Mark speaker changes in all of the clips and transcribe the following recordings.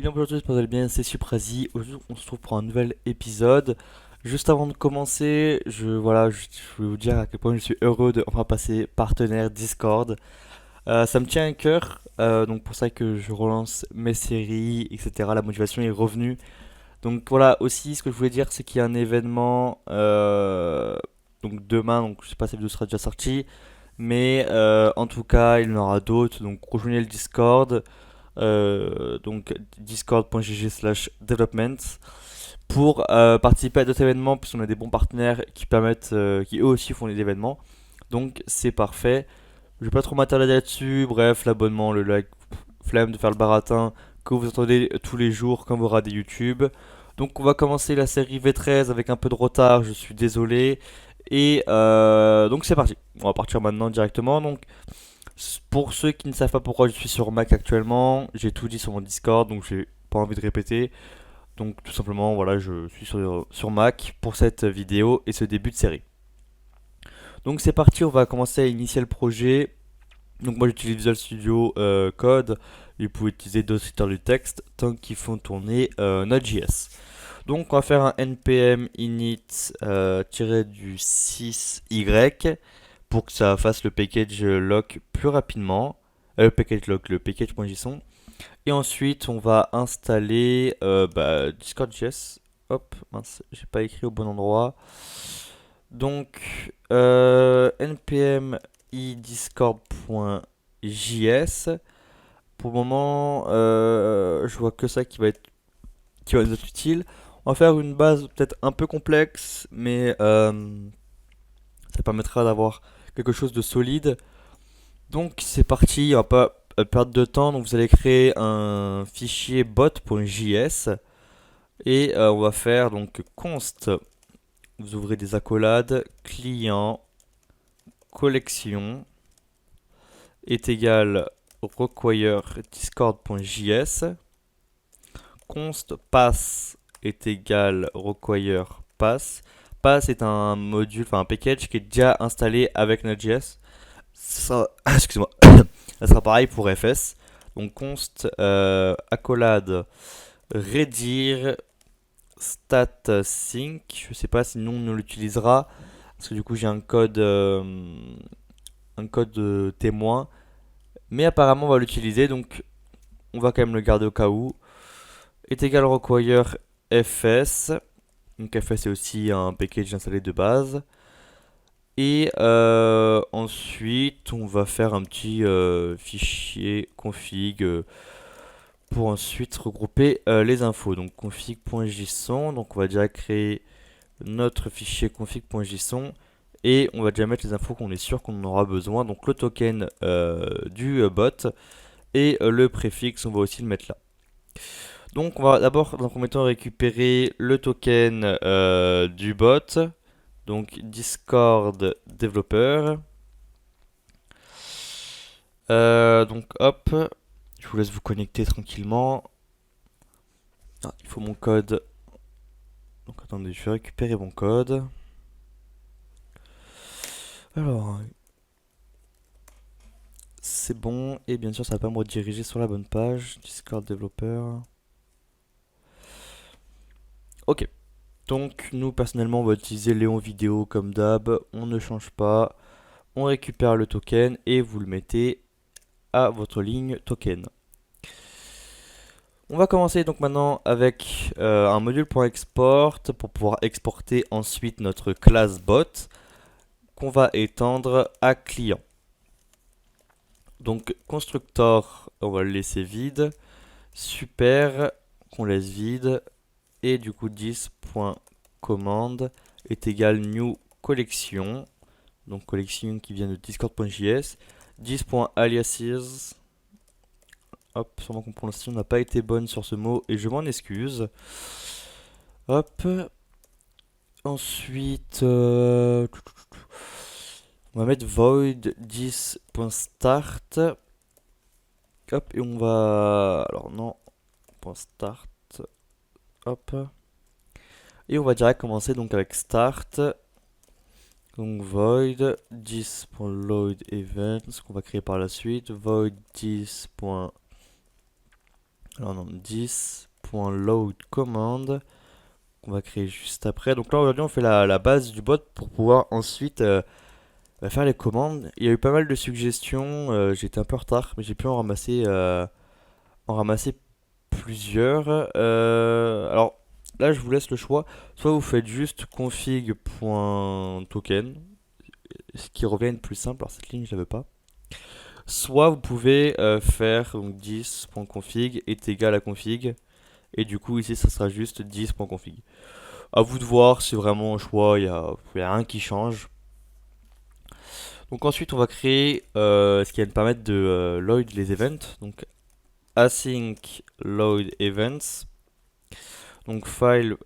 Speaker 1: bien bonjour à tous, j'espère que vous allez bien, c'est Suprazi. Aujourd'hui on se retrouve pour un nouvel épisode. Juste avant de commencer, je voulais vous dire à quel point je suis heureux de enfin passer partenaire Discord. Ça me tient à cœur, donc pour ça que je relance mes séries, etc. La motivation est revenue. Donc voilà, aussi ce que je voulais dire c'est qu'il y a un événement donc demain, donc je sais pas si la vidéo sera déjà sortie, mais en tout cas il y en aura d'autres, donc rejoignez le Discord donc discord.gg/development pour participer à d'autres événements puisqu'on a des bons partenaires qui permettent qui eux aussi font des événements, donc c'est parfait. Je vais pas trop m'attarder là-dessus. Bref, l'abonnement, le like, flemme de faire le baratin que vous entendez tous les jours quand vous regardez YouTube. Donc on va commencer la série V13 avec un peu de retard, je suis désolé. Et donc c'est parti, on va partir maintenant directement. Donc pour ceux qui ne savent pas pourquoi je suis sur Mac actuellement, j'ai tout dit sur mon Discord, donc j'ai pas envie de répéter. Donc tout simplement, voilà, je suis sur Mac pour cette vidéo et ce début de série. Donc c'est parti, on va commencer à initier le projet. Donc moi j'utilise Visual Studio Code, vous pouvez utiliser d'autres éditeurs du texte tant qu'ils font tourner Node.js. Donc on va faire un npm init du 6y pour que ça fasse le package lock plus rapidement. Le package lock, le package.json. Et ensuite, on va installer Discord.js. Hop, mince, j'ai pas écrit au bon endroit. Donc, npm idiscord.js. Pour le moment, je vois que ça qui va nous être utile. On va faire une base peut-être un peu complexe, mais ça permettra d'avoir quelque chose de solide. Donc c'est parti, on va pas perdre de temps. Donc vous allez créer un fichier bot.js et on va faire donc const. Vous ouvrez des accolades, client, collection est égal require discord.js. Const pass est égal require pass. Pass est un module, enfin un package qui est déjà installé avec Node.js. Ça, excuse-moi, ça sera pareil pour fs. Donc const accolade redir stat sync. Je sais pas si nous on l'utilisera parce que du coup j'ai un code témoin, mais apparemment on va l'utiliser, donc on va quand même le garder au cas où. Est égal require fs. Donc fs c'est aussi un package installé de base. Et ensuite, on va faire un petit fichier config pour ensuite regrouper les infos. Donc config.json, donc on va déjà créer notre fichier config.json et on va déjà mettre les infos qu'on est sûr qu'on aura besoin. Donc le token du bot et le préfixe, on va aussi le mettre là. Donc on va d'abord dans un premier temps récupérer le token du bot. Donc Discord développeur. Donc hop, je vous laisse vous connecter tranquillement. Ah, il faut mon code. Donc attendez, je vais récupérer mon code. Alors, c'est bon. Et bien sûr, ça va pas me rediriger sur la bonne page. Discord développeur. Ok. Donc nous personnellement on va utiliser Léon Vidéo comme d'hab. On ne change pas. On récupère le token et vous le mettez à votre ligne token. On va commencer donc maintenant avec un module.export pour pouvoir exporter ensuite notre classe bot qu'on va étendre à client. Donc constructor, on va le laisser vide. Super, qu'on laisse vide. Et du coup 10.command est égal new collection. Donc collection qui vient de discord.js. 10.aliases. Hop, sûrement que mon prononciation n'a pas été bonne sur ce mot et je m'en excuse. Hop. Ensuite, on va mettre void 10.start. Hop, et on va. Alors, non, .start. Hop. Et on va direct commencer donc avec start. Donc void 10.load events qu'on va créer par la suite. Void 10.load Alors non, 10.load command qu'on va créer juste après. Donc là aujourd'hui on fait la base du bot pour pouvoir ensuite faire les commandes. Il y a eu pas mal de suggestions, j'étais un peu en retard, mais j'ai pu en ramasser plusieurs. Alors là je vous laisse le choix. Soit vous faites juste config.token, ce qui revient le plus simple. Alors cette ligne je l'avais pas. Soit vous pouvez faire donc 10.config est égal à config. Et du coup ici ça sera juste 10.config. À vous de voir, c'est vraiment un choix, il y a rien qui change. Donc ensuite on va créer ce qui va nous permettre de load les events. Donc async load events. Donc file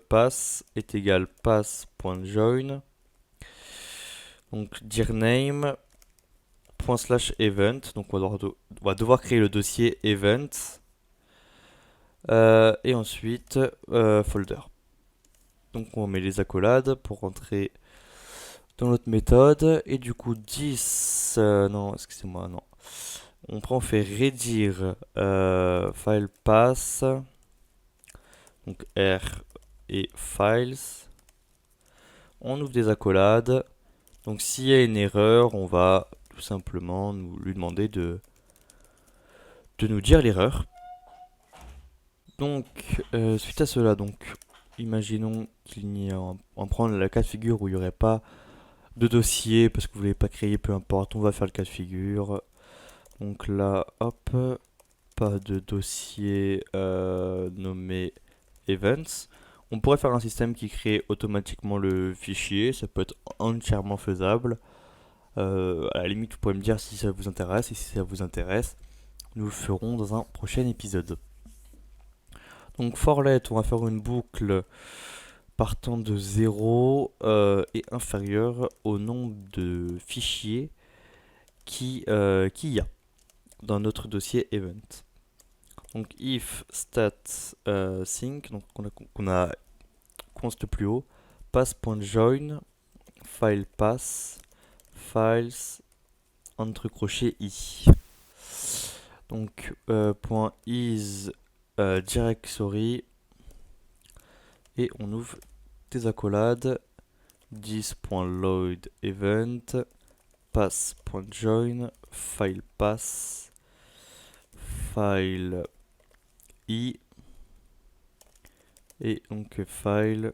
Speaker 1: pass est égal pass.join. Donc dir name ./event. Donc on va devoir créer le dossier event. Et ensuite folder. Donc on met les accolades pour rentrer dans notre méthode. Et du coup 10 non excusez-moi non, on fait redir file pass, donc R et files, on ouvre des accolades. Donc s'il y a une erreur, on va tout simplement lui demander de nous dire l'erreur. Donc suite à cela, donc imaginons qu'il n'y ait, on prend le cas de figure où il n'y aurait pas de dossier parce que vous ne voulez pas créer, peu importe, on va faire le cas de figure. Donc là, hop, pas de dossier nommé events. On pourrait faire un système qui crée automatiquement le fichier, ça peut être entièrement faisable. À la limite, vous pouvez me dire si ça vous intéresse, et si ça vous intéresse, nous le ferons dans un prochain épisode. Donc for let, on va faire une boucle partant de 0 et inférieur au nombre de fichiers qu'il y a dans notre dossier event. Donc if stat sync, donc qu'on a const plus haut, pass.join file pass files entre crochets i. Donc point is directory et on ouvre des accolades 10.load event pass.join file pass file i et donc file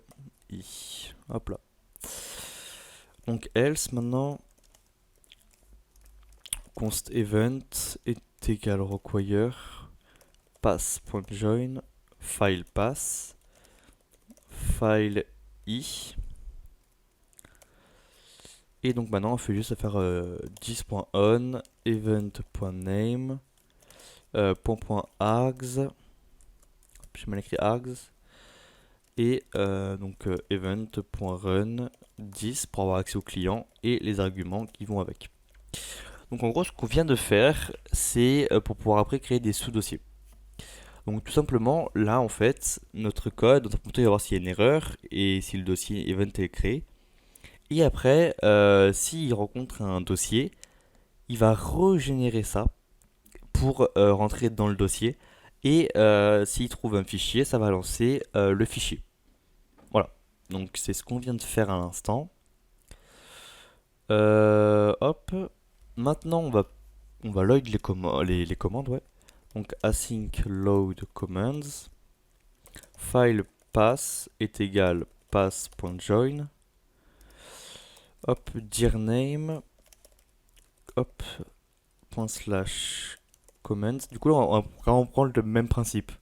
Speaker 1: i. Hop là. Donc else maintenant, const event est égal require pass.join file pass file i. Et donc maintenant on fait juste à faire 10.on event.name .args, j'ai mal écrit args, et donc event.run 10 pour avoir accès au client et les arguments qui vont avec. Donc en gros ce qu'on vient de faire c'est pour pouvoir après créer des sous-dossiers. Donc tout simplement là en fait notre code, on va voir s'il y a une erreur et si le dossier event est créé. Et après s'il rencontre un dossier, il va régénérer ça pour rentrer dans le dossier. Et s'il trouve un fichier, ça va lancer le fichier. Voilà. Donc c'est ce qu'on vient de faire à l'instant. Hop. Maintenant on va load les commandes, ouais. Donc async load commands. File pass est égal pass.join. Hop, dir name. Hop, point slash commands. Du coup là on va vraiment prendre le même principe.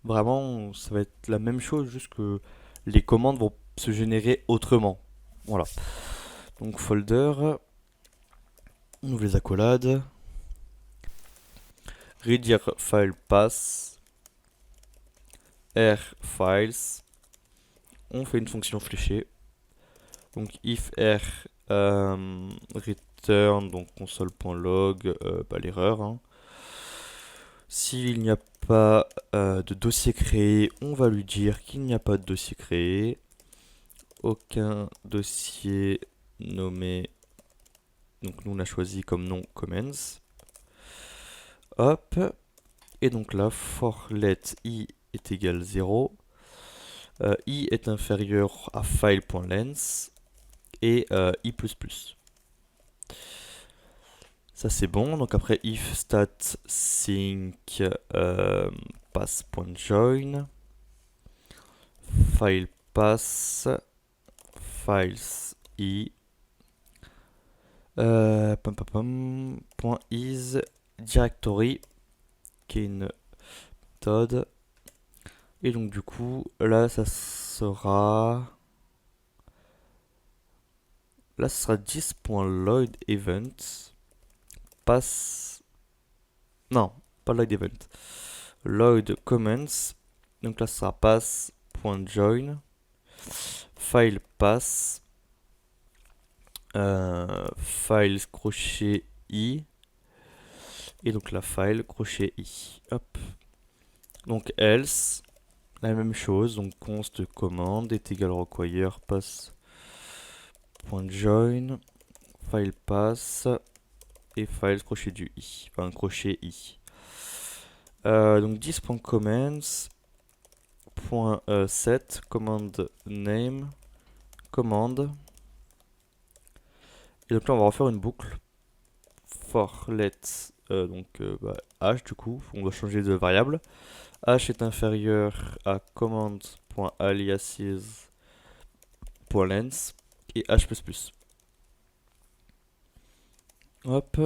Speaker 1: Vraiment, ça va être la même chose, juste que les commandes vont se générer autrement. Voilà. Donc folder, on ouvre les accolades, redir file pass, r files, on fait une fonction fléchée. Donc if r return, donc console.log, l'erreur. Hein. S'il n'y a pas de dossier créé, on va lui dire qu'il n'y a pas de dossier créé. Aucun dossier nommé. Donc nous on a choisi comme nom commence. Hop. Et donc là, for let i est égal 0. I est inférieur à file.length et i++. Ça c'est bon. Donc après if stat sync pass.join file pass files i point is directory qui est une méthode. Et donc du coup là ça sera 10.load event pass, non pas load event, load comments. Donc là ça sera pass.join file pass files crochet i et donc la file crochet i. Hop. Donc else la même chose, donc const commande est égal require pass.join file pass et files crochet du i, enfin crochet i. Donc 10.comments .set command name commande. Et donc là on va refaire une boucle for let h du coup, on doit changer de variable. H est inférieur à command.aliases.length et h++. Hop.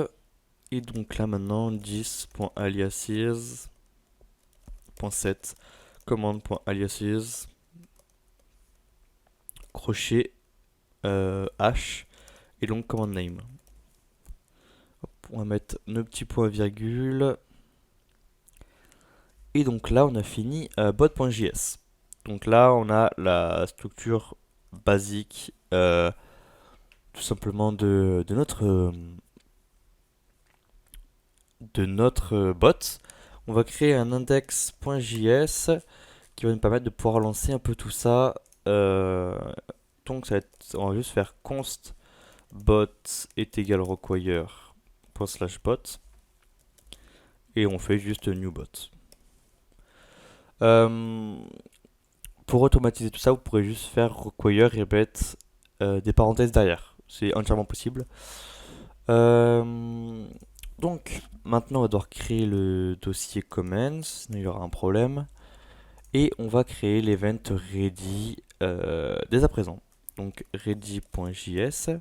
Speaker 1: Et donc là maintenant 10.aliases.set command.aliases crochet h et donc command name. Hop, on va mettre nos petits points virgule. Et donc là on a fini bot.js. Donc là on a la structure basique tout simplement de notre bot. On va créer un index.js qui va nous permettre de pouvoir lancer un peu tout ça. Donc ça va être, on va juste faire const bot est égal require ./bot et on fait juste new bot. Pour automatiser tout ça, vous pourrez juste faire require et mettre des parenthèses derrière. C'est entièrement possible. Donc maintenant on va devoir créer le dossier comments, sinon il y aura un problème. Et on va créer l'event ready dès à présent. Donc ready.js.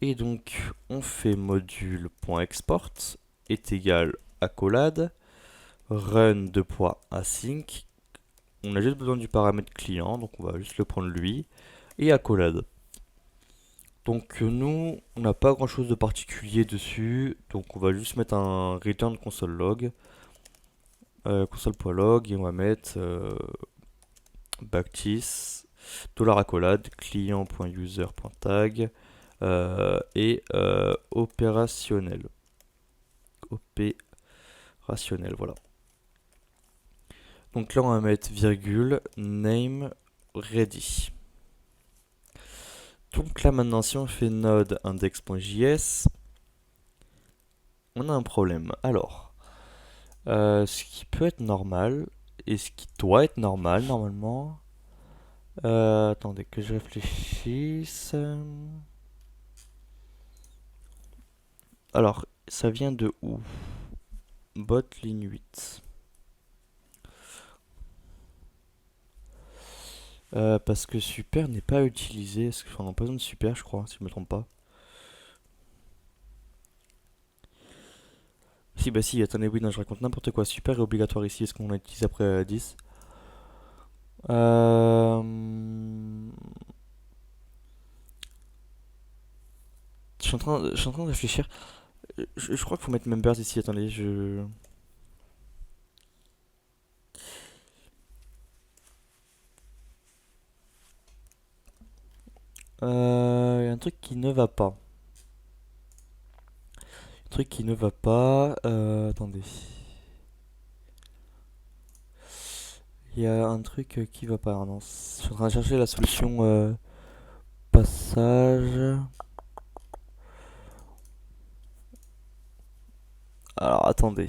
Speaker 1: Et donc on fait module.export est égal accolade run async. On a juste besoin du paramètre client, donc on va juste le prendre lui et accolade. Donc nous, on n'a pas grand chose de particulier dessus, donc on va juste mettre un return console log, console.log, et on va mettre backtis $accolade client.user.tag et opérationnel. Opérationnel, voilà. Donc là on va mettre virgule name ready. Donc là maintenant si on fait node index.js, on a un problème. Alors, ce qui peut être normal et ce qui doit être normal normalement. Attendez que je réfléchisse. Alors, ça vient de où? Bot ligne 8. Parce que super n'est pas utilisé. Est-ce qu'on n'a pas besoin de super, je crois, si je me trompe pas. Si, bah si, attendez, oui, non, je raconte n'importe quoi. Super est obligatoire ici. Est-ce qu'on l'utilise après 10? Je suis en train de réfléchir. Je crois qu'il faut mettre members ici. Attendez, y a un truc qui ne va pas. Un truc qui ne va pas. Attendez. Il y a un truc qui va pas. Non, je suis en train de chercher la solution passage. Alors attendez.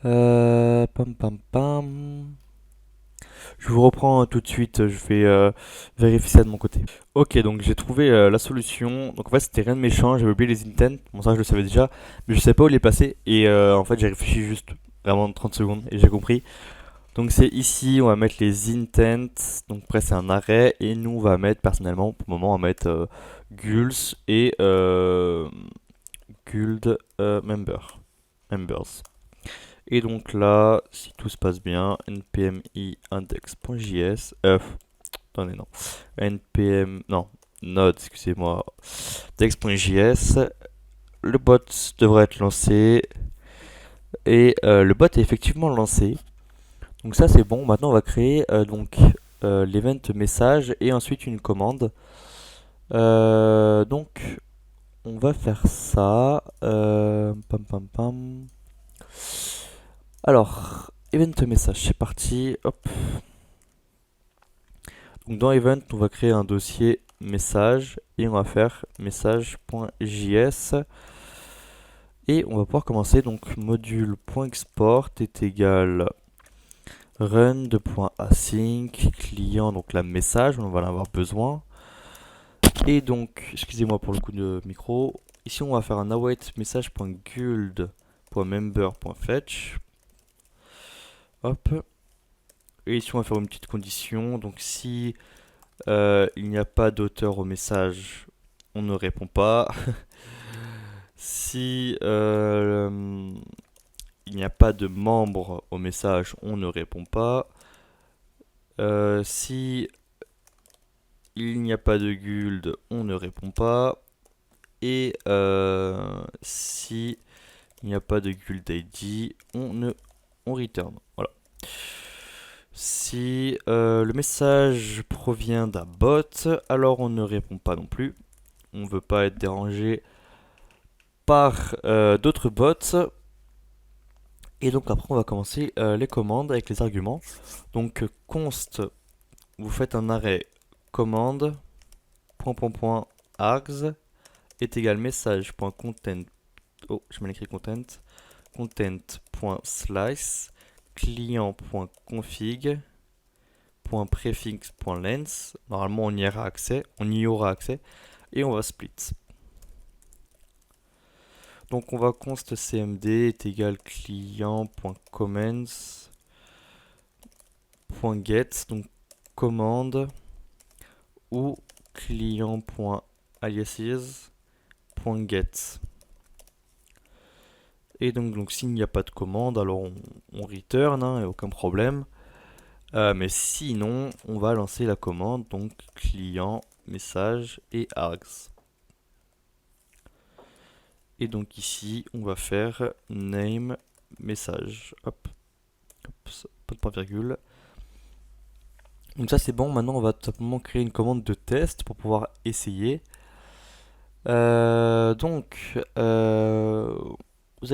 Speaker 1: Pam pam pam. Je vous reprends tout de suite, je vais vérifier ça de mon côté. Ok, donc j'ai trouvé la solution. Donc en fait, c'était rien de méchant, j'avais oublié les intents. Bon, ça je le savais déjà, mais je savais pas où les placer. Et en fait, j'ai réfléchi juste vraiment 30 secondes et j'ai compris. Donc c'est ici, on va mettre les intents. Donc après, c'est un arrêt. Et nous, on va mettre personnellement, pour le moment, on va mettre Gulls et Guld members. Et donc là, si tout se passe bien, npm index.js, attendez, non, npm, non, node, excusez-moi, index.js, le bot devrait être lancé, et le bot est effectivement lancé. Donc ça c'est bon, maintenant on va créer l'event message et ensuite une commande. Donc on va faire ça, pam pam pam. Alors, event message, c'est parti, hop. Donc dans event, on va créer un dossier message et on va faire message.js et on va pouvoir commencer. Donc module.export est égal run.async client, donc la message, on va en avoir besoin. Et donc, excusez-moi pour le coup de micro, ici on va faire un await message.guild.member.fetch. Hop. Et ici on va faire une petite condition. Donc si il n'y a pas d'auteur au message, on ne répond pas. Si il n'y a pas de membre au message, on ne répond pas. Si il n'y a pas de guild, on ne répond pas. Et si il n'y a pas de guild ID, on return. Voilà. Si le message provient d'un bot, alors on ne répond pas non plus. On ne veut pas être dérangé par d'autres bots. Et donc après on va commencer les commandes avec les arguments. Donc const, vous faites un arrêt commande, args est égal message.content, oh j'ai mal écrit content, content.slice, client.config, .prefix.length, normalement on y aura accès, et on va split. Donc on va const cmd est égal client.comments.get, donc commande ou client.aliases.get. Et donc s'il n'y a pas de commande, alors on return, hein, aucun problème. Mais sinon, on va lancer la commande, donc client, message et args. Et donc ici, on va faire name, message. Hop, hop, pas de point virgule. Donc ça c'est bon, maintenant on va tout simplement créer une commande de test pour pouvoir essayer. Vous allez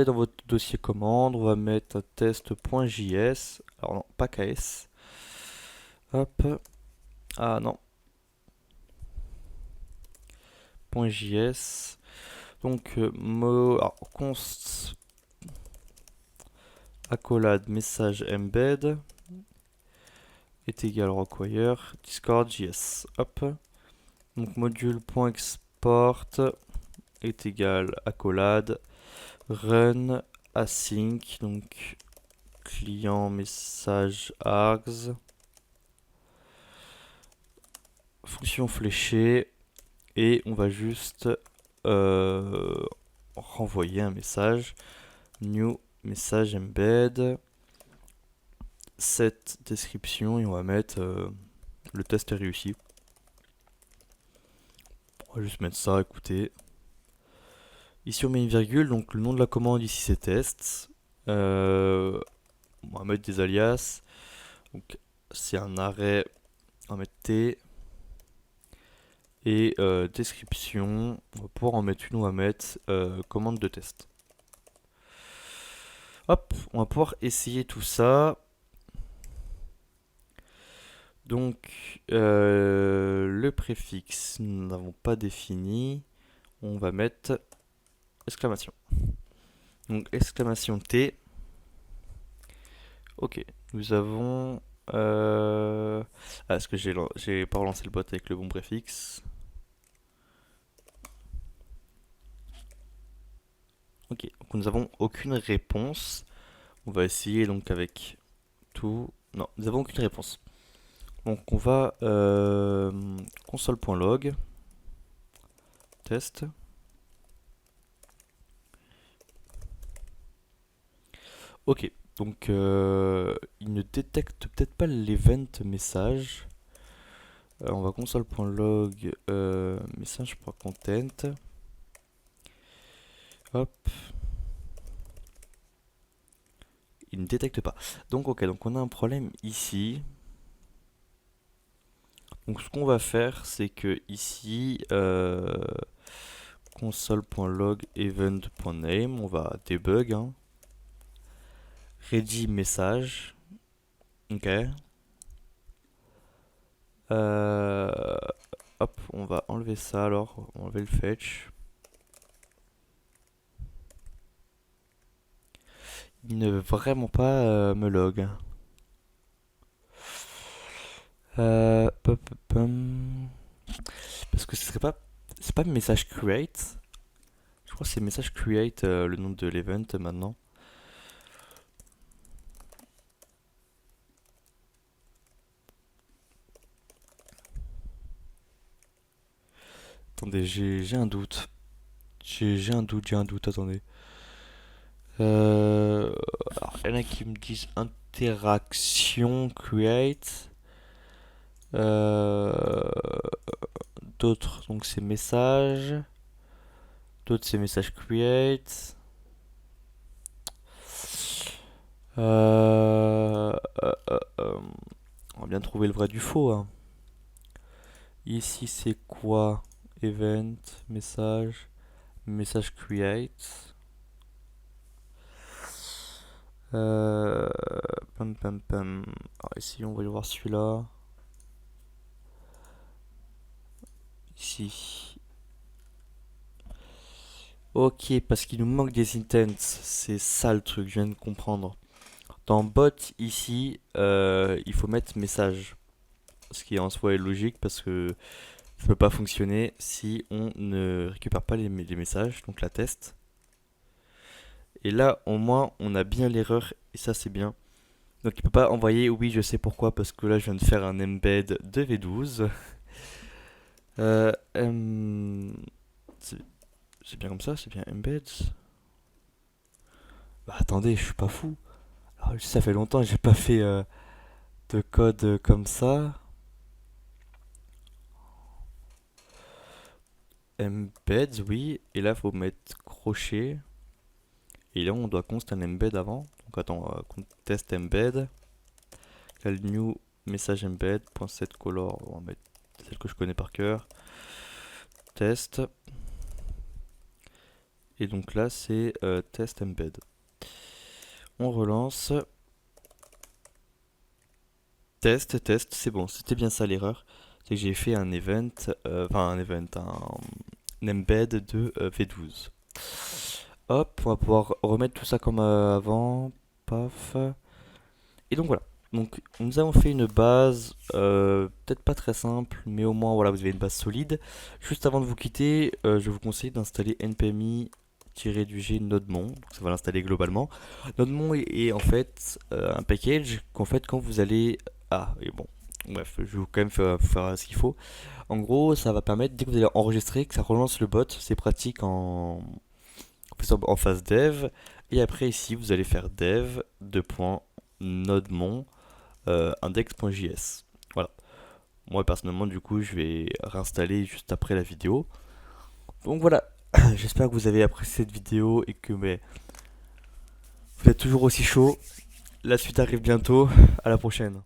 Speaker 1: dans votre dossier commande, on va mettre test.js, alors non, pas KS. Hop, ah non, .js. Donc alors, const accolade message embed est égal require discord.js. Hop. Donc module.export est égal accolade run async, donc client message args, fonction fléchée, et on va juste renvoyer un message new message embed set description et on va mettre le test est réussi. On va juste mettre ça, écoutez. Ici on met une virgule, donc le nom de la commande ici c'est test. On va mettre des alias. Donc c'est un arrêt, on va mettre T. Et description, on va pouvoir en mettre une, on va mettre commande de test. Hop, on va pouvoir essayer tout ça. Donc le préfixe, nous n'avons pas défini. on va mettre exclamation. Donc exclamation T. Ok, nous avons... est-ce que j'ai pas relancé le bot avec le bon préfixe? Ok, donc nous avons aucune réponse. On va essayer donc avec tout... Non, nous avons aucune réponse. Donc on va console.log test. Ok, donc il ne détecte peut-être pas l'event message. On va console.log message.content. Hop. Il ne détecte pas. Donc ok, donc on a un problème ici. Donc ce qu'on va faire, c'est que ici console.log event.name, on va debug, hein. Ready message. Ok. Hop, on va enlever ça alors, on va enlever le fetch. Il ne veut vraiment pas me log. Parce que ce serait pas. C'est pas message create. Je crois que c'est message create le nom de l'event maintenant. Attendez, j'ai un doute. J'ai un doute, attendez. Alors, il y en a qui me disent interaction create. D'autres, donc c'est message. D'autres, c'est message create. On va bien trouver le vrai du faux, hein. Ici, c'est quoi? Event, message, message create. Pam pam pam. Alors ici, on va y voir celui-là. Ici. Ok, parce qu'il nous manque des intents. C'est ça le truc, je viens de comprendre. Dans bot, ici, il faut mettre message. Ce qui en soi est logique parce que ça peut pas fonctionner si on ne récupère pas les messages, donc la test. Et là, au moins, on a bien l'erreur et ça, c'est bien. Donc, il peut pas envoyer, oui, je sais pourquoi, parce que là, je viens de faire un embed de V12. C'est bien comme ça, c'est bien embed. Bah, attendez, je suis pas fou. Alors, ça fait longtemps que j'ai pas fait de code comme ça. Embeds, oui. Et là, faut mettre crochet. Et là, on doit const un embed avant. Donc, attends, test embed. Là, le new message embed. .setColor. On va mettre celle que je connais par cœur. Test. Et donc là, c'est test embed. On relance. Test, c'est bon. C'était bien ça l'erreur. C'est que j'ai fait un event, un embed de V12. Hop, on va pouvoir remettre tout ça comme avant. Paf. Et donc voilà. Donc nous avons fait une base, peut-être pas très simple, mais au moins voilà, vous avez une base solide. Juste avant de vous quitter, je vous conseille d'installer npmi-g nodemon. Donc ça va l'installer globalement. Nodemon est en fait un package qu'en fait quand vous allez... Ah, et bon, bref, je vais quand même faire ce qu'il faut. En gros, ça va permettre, dès que vous allez enregistrer, que ça relance le bot. C'est pratique en phase dev. Et après ici, vous allez faire dev, nodemon, index.js. Voilà. Moi personnellement, du coup, je vais réinstaller juste après la vidéo. Donc voilà. J'espère que vous avez apprécié cette vidéo et que vous êtes toujours aussi chaud. La suite arrive bientôt. À la prochaine.